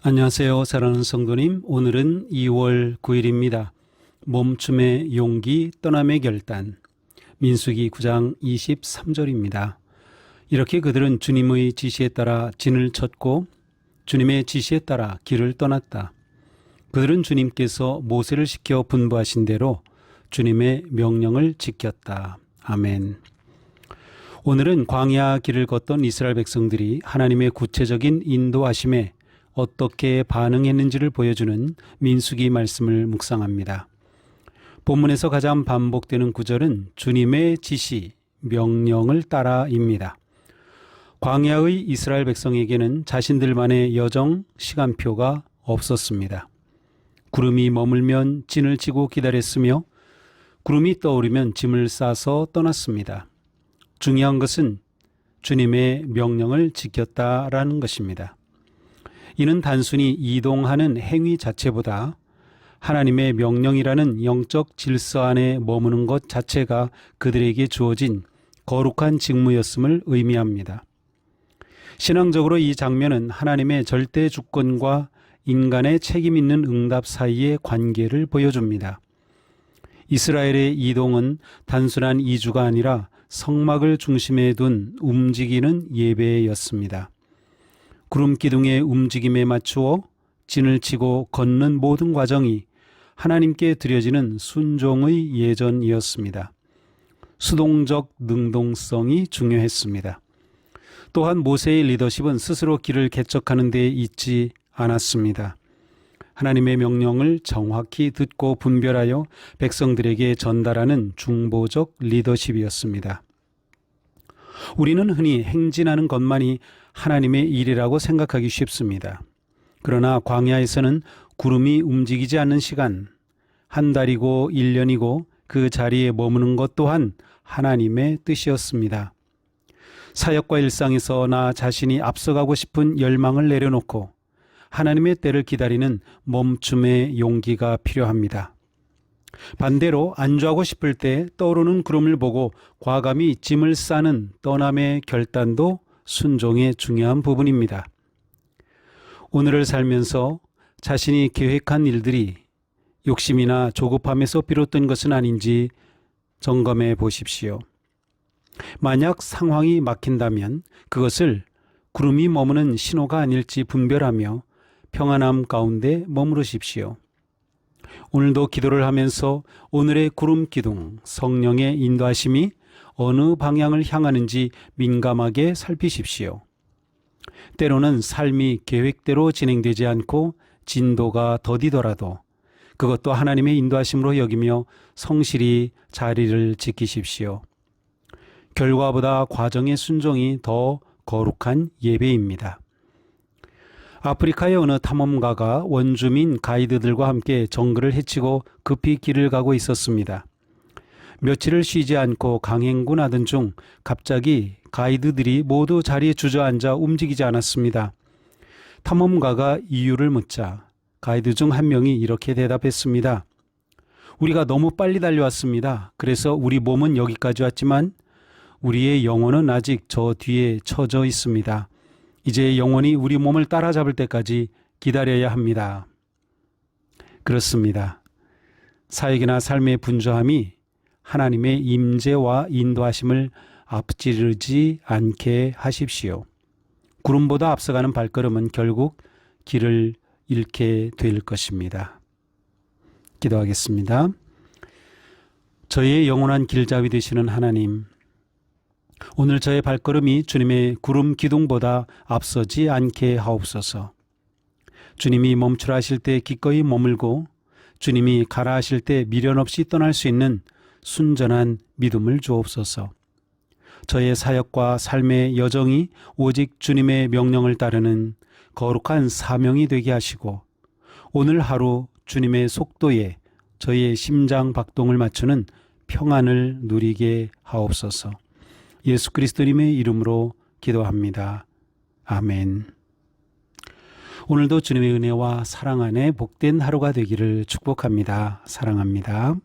안녕하세요. 사랑하는 성도님. 오늘은 2월 9일입니다. 멈춤의 용기, 떠남의 결단. 민수기 9장 23절입니다. 이렇게 그들은 주님의 지시에 따라 진을 쳤고 주님의 지시에 따라 길을 떠났다. 그들은 주님께서 모세를 시켜 분부하신 대로 주님의 명령을 지켰다. 아멘. 오늘은 광야 길을 걷던 이스라엘 백성들이 하나님의 구체적인 인도하심에 어떻게 반응했는지를 보여주는 민수기 말씀을 묵상합니다. 본문에서 가장 반복되는 구절은 주님의 지시, 명령을 따라입니다. 광야의 이스라엘 백성에게는 자신들만의 여정, 시간표가 없었습니다. 구름이 머물면 진을 치고 기다렸으며 구름이 떠오르면 짐을 싸서 떠났습니다. 중요한 것은 주님의 명령을 지켰다라는 것입니다. 이는 단순히 이동하는 행위 자체보다 하나님의 명령이라는 영적 질서 안에 머무는 것 자체가 그들에게 주어진 거룩한 직무였음을 의미합니다. 신앙적으로 이 장면은 하나님의 절대 주권과 인간의 책임 있는 응답 사이의 관계를 보여줍니다. 이스라엘의 이동은 단순한 이주가 아니라 성막을 중심에 둔 움직이는 예배였습니다. 구름 기둥의 움직임에 맞추어 진을 치고 걷는 모든 과정이 하나님께 드려지는 순종의 예전이었습니다. 수동적 능동성이 중요했습니다. 또한 모세의 리더십은 스스로 길을 개척하는 데 있지 않았습니다. 하나님의 명령을 정확히 듣고 분별하여 백성들에게 전달하는 중보적 리더십이었습니다. 우리는 흔히 행진하는 것만이 하나님의 일이라고 생각하기 쉽습니다. 그러나 광야에서는 구름이 움직이지 않는 시간, 한 달이고 1년이고 그 자리에 머무는 것 또한 하나님의 뜻이었습니다. 사역과 일상에서 나 자신이 앞서가고 싶은 열망을 내려놓고 하나님의 때를 기다리는 멈춤의 용기가 필요합니다. 반대로 안주하고 싶을 때 떠오르는 구름을 보고 과감히 짐을 싸는 떠남의 결단도 순종의 중요한 부분입니다. 오늘을 살면서 자신이 계획한 일들이 욕심이나 조급함에서 비롯된 것은 아닌지 점검해 보십시오. 만약 상황이 막힌다면 그것을 구름이 머무는 신호가 아닐지 분별하며 평안함 가운데 머무르십시오. 오늘도 기도를 하면서 오늘의 구름 기둥, 성령의 인도하심이 어느 방향을 향하는지 민감하게 살피십시오. 때로는 삶이 계획대로 진행되지 않고 진도가 더디더라도 그것도 하나님의 인도하심으로 여기며 성실히 자리를 지키십시오. 결과보다 과정의 순종이 더 거룩한 예배입니다. 아프리카의 어느 탐험가가 원주민 가이드들과 함께 정글을 헤치고 급히 길을 가고 있었습니다. 며칠을 쉬지 않고 강행군하던 중 갑자기 가이드들이 모두 자리에 주저앉아 움직이지 않았습니다. 탐험가가 이유를 묻자 가이드 중 한 명이 이렇게 대답했습니다. 우리가 너무 빨리 달려왔습니다. 그래서 우리 몸은 여기까지 왔지만 우리의 영혼은 아직 저 뒤에 처져 있습니다. 이제 영혼이 우리 몸을 따라잡을 때까지 기다려야 합니다. 그렇습니다. 사역이나 삶의 분주함이 하나님의 임재와 인도하심을 앞지르지 않게 하십시오. 구름보다 앞서가는 발걸음은 결국 길을 잃게 될 것입니다. 기도하겠습니다. 저의 영원한 길잡이 되시는 하나님, 오늘 저의 발걸음이 주님의 구름 기둥보다 앞서지 않게 하옵소서. 주님이 멈추라 하실 때 기꺼이 머물고 주님이 가라 하실 때 미련 없이 떠날 수 있는 순전한 믿음을 주옵소서. 저의 사역과 삶의 여정이 오직 주님의 명령을 따르는 거룩한 사명이 되게 하시고 오늘 하루 주님의 속도에 저의 심장 박동을 맞추는 평안을 누리게 하옵소서. 예수 그리스도님의 이름으로 기도합니다. 아멘. 오늘도 주님의 은혜와 사랑 안에 복된 하루가 되기를 축복합니다. 사랑합니다.